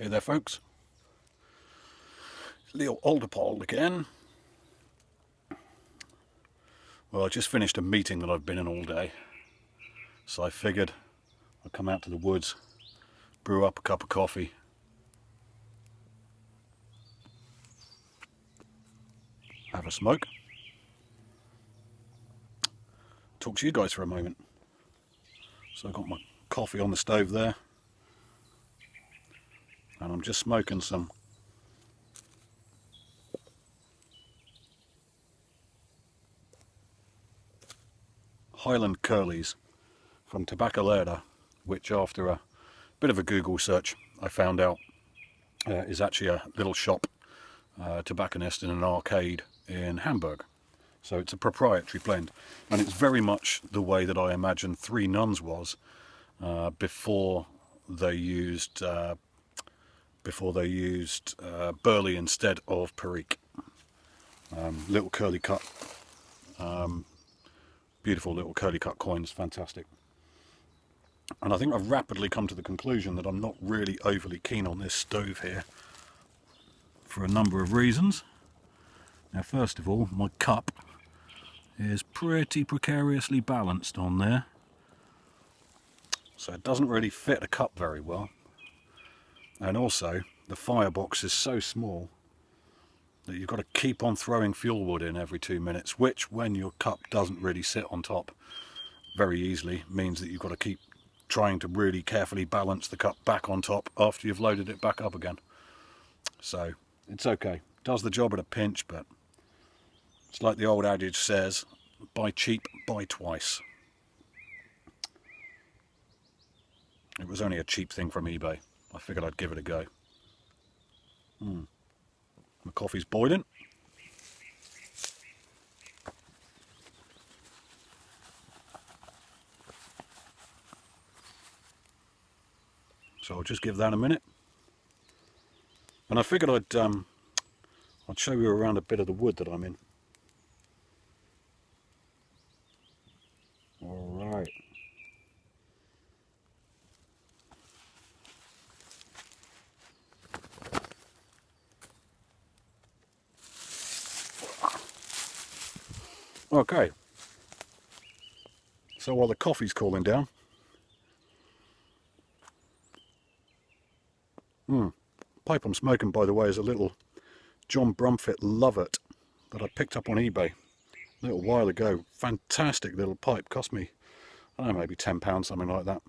Hey there folks, Leo Alderpole again. Well, I just finished a meeting that I've been in all day, so I figured I'd come out to the woods, brew up a cup of coffee, have a smoke, talk to you guys for a moment. So I've got my coffee on the stove there, and I'm just smoking some Highland Curlies from Tabacalera, which after a bit of a Google search I found out is actually a little shop, tobacconist in an arcade in Hamburg. So it's a proprietary blend, and it's very much the way that I imagined Three Nuns was before they used burley instead of perique. Little curly cut, beautiful little curly cut coins, fantastic. And I think I've rapidly come to the conclusion that I'm not really overly keen on this stove here for a number of reasons. Now, first of all, my cup is pretty precariously balanced on there, so it doesn't really fit a cup very well. And also, the firebox is so small that you've got to keep on throwing fuel wood in every 2 minutes, which, when your cup doesn't really sit on top very easily, means that you've got to keep trying to really carefully balance the cup back on top after you've loaded it back up again. So it's okay, does the job at a pinch, but it's like the old adage says, buy cheap, buy twice. It was only a cheap thing from eBay. I figured I'd give it a go. My coffee's boiling. So I'll just give that a minute. And I figured I'd show you around a bit of the wood that I'm in. Alright. Okay. So while the coffee's cooling down, pipe I'm smoking, by the way, is a little John Brumfitt Lovett that I picked up on eBay a little while ago. Fantastic little pipe, cost me, I don't know, maybe £10, something like that.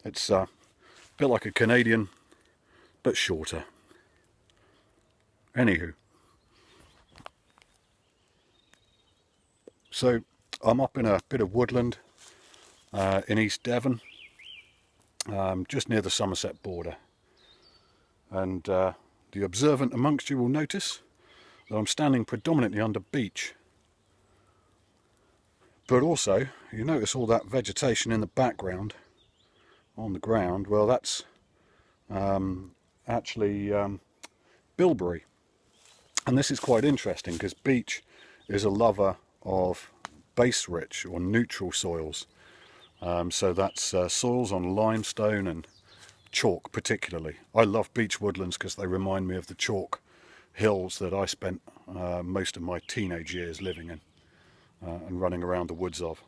It's a bit like a Canadian, but shorter. Anywho, so I'm up in a bit of woodland in East Devon, just near the Somerset border, and the observant amongst you will notice that I'm standing predominantly under beech, but also you notice all that vegetation in the background on the ground. Well, that's actually bilberry. And this is quite interesting because beech is a lover of base-rich or neutral soils. So that's soils on limestone and chalk particularly. I love beech woodlands because they remind me of the chalk hills that I spent most of my teenage years living in and running around the woods of.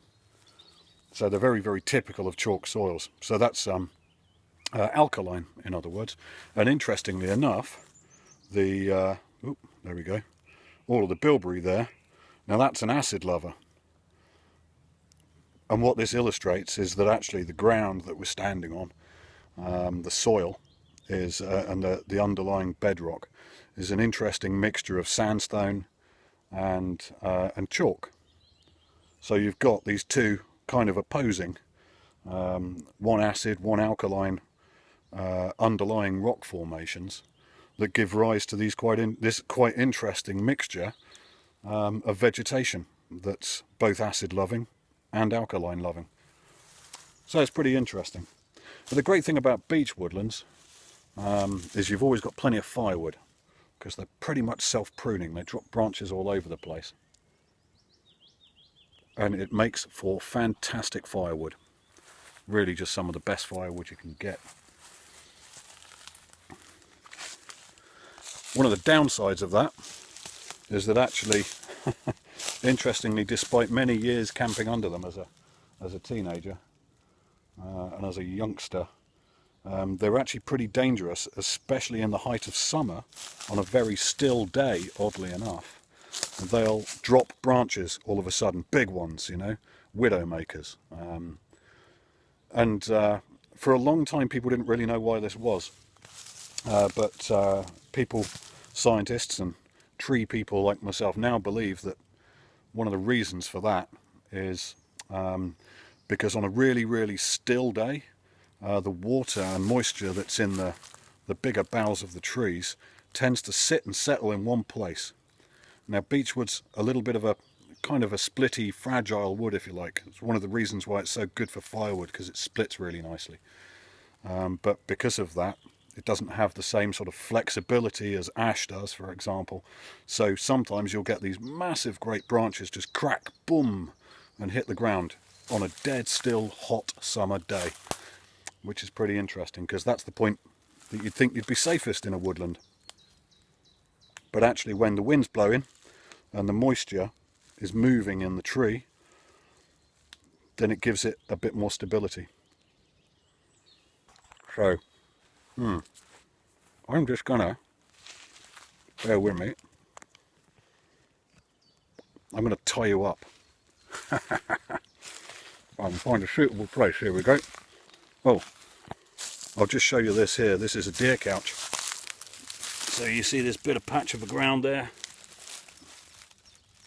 So they're very, very typical of chalk soils. So that's alkaline, in other words. And interestingly enough, the there we go, all of the bilberry there, now that's an acid lover. And what this illustrates is that actually the ground that we're standing on, the soil is, and the underlying bedrock, is an interesting mixture of sandstone and chalk. So you've got these two kind of opposing, one acid, one alkaline underlying rock formations that give rise to these this quite interesting mixture of vegetation that's both acid loving and alkaline loving. So it's pretty interesting. But the great thing about beech woodlands is you've always got plenty of firewood because they're pretty much self-pruning. They drop branches all over the place. and it makes for fantastic firewood. Really just some of the best firewood you can get. One of the downsides of that is that actually, interestingly, despite many years camping under them as a teenager and as a youngster, they're actually pretty dangerous, especially in the height of summer on a very still day, oddly enough. They'll drop branches all of a sudden, big ones, you know, widow makers. And for a long time people didn't really know why this was. But people, scientists and tree people like myself now believe that one of the reasons for that is because on a really, really still day, the water and moisture that's in the bigger boughs of the trees tends to sit and settle in one place. Now beechwood's a little bit of a kind of a splitty, fragile wood, if you like. It's one of the reasons why it's so good for firewood, because it splits really nicely. But because of that, it doesn't have the same sort of flexibility as ash does, for example. So sometimes you'll get these massive great branches just crack, boom, and hit the ground on a dead still hot summer day, which is pretty interesting, because that's the point that you'd think you'd be safest in a woodland. But actually when the wind's blowing and the moisture is moving in the tree, then it gives it a bit more stability. So I'm just gonna, bear with me, I'm gonna tie you up. I can find a suitable place. Here we go. Oh, I'll just show you this here. This is a deer couch. So you see this bit of patch of the ground there,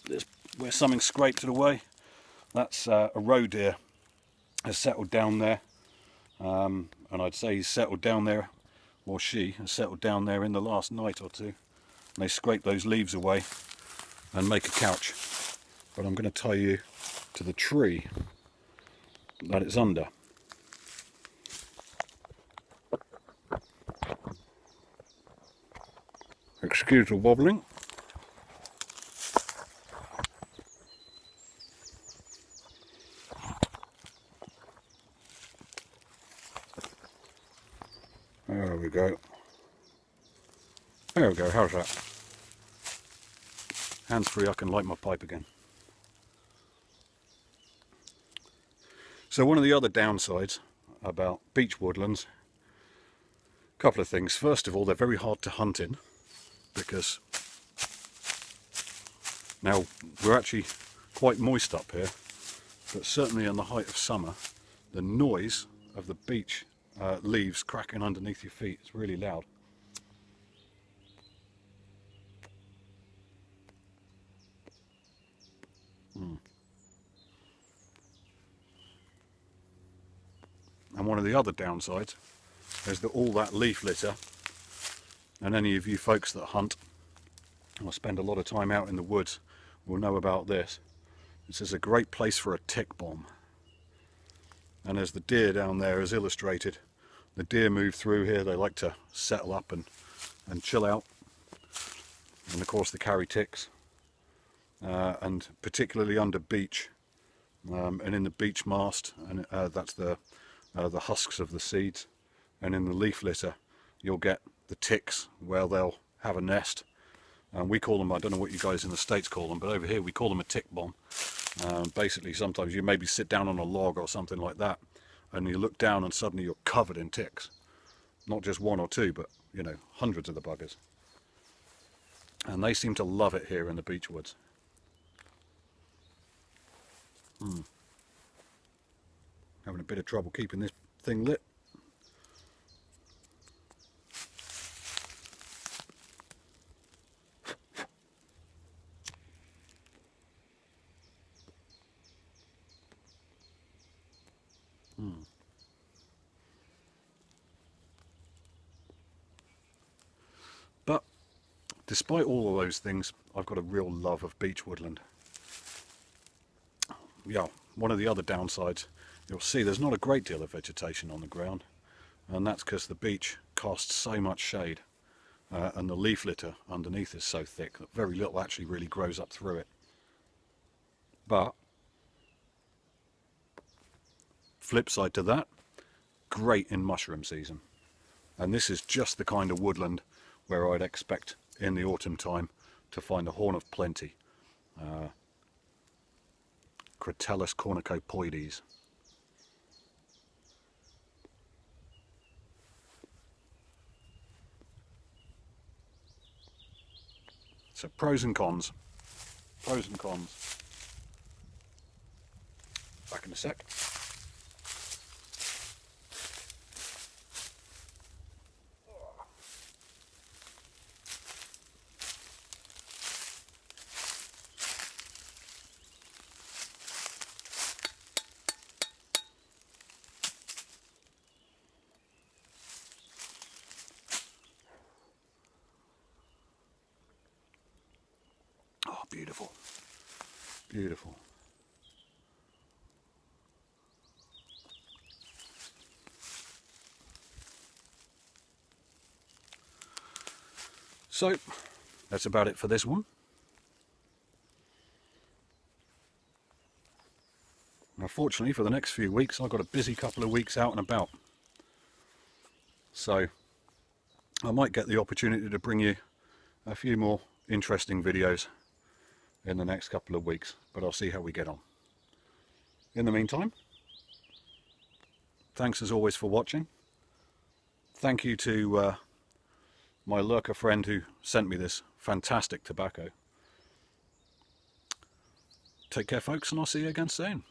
this where something scraped it away. That's a roe deer has settled down there, and I'd say he's settled down there, or she has settled down there in the last night or two. And they scrape those leaves away and make a couch. But I'm going to tie you to the tree that it's under. Excuse the wobbling. There we go. There we go, how's that? Hands free, I can light my pipe again. So one of the other downsides about beech woodlands, a couple of things. First of all, they're very hard to hunt in, because now we're actually quite moist up here, but certainly in the height of summer, the noise of the beech leaves cracking underneath your feet is really loud. And one of the other downsides is that all that leaf litter, and any of you folks that hunt or spend a lot of time out in the woods will know about this. This is a great place for a tick bomb. And as the deer down there is illustrated, the deer move through here, they like to settle up and chill out. And of course they carry ticks. And particularly under beech, and in the beech mast, and that's the husks of the seeds, and in the leaf litter you'll get the ticks where they'll have a nest. And we call them, I don't know what you guys in the States call them, but over here we call them a tick bomb. Basically sometimes you maybe sit down on a log or something like that and you look down and suddenly you're covered in ticks. Not just one or two, but you know, hundreds of the buggers. And they seem to love it here in the beech woods. Having a bit of trouble keeping this thing lit. But despite all of those things, I've got a real love of beech woodland. Yeah, one of the other downsides, you'll see there's not a great deal of vegetation on the ground, and that's because the beech casts so much shade, and the leaf litter underneath is so thick that very little actually really grows up through it. But Flip side to that, great in mushroom season. And this is just the kind of woodland where I'd expect in the autumn time to find a horn of plenty. Crotellus cornucopoides. So pros and cons. Pros and cons. Back in a sec. Oh, beautiful. Beautiful. So, that's about it for this one. Now, fortunately, for the next few weeks, I've got a busy couple of weeks out and about. So, I might get the opportunity to bring you a few more interesting videos in the next couple of weeks, but I'll see how we get on. In the meantime, thanks as always for watching. Thank you to my lurker friend who sent me this fantastic tobacco. Take care, folks, and I'll see you again soon.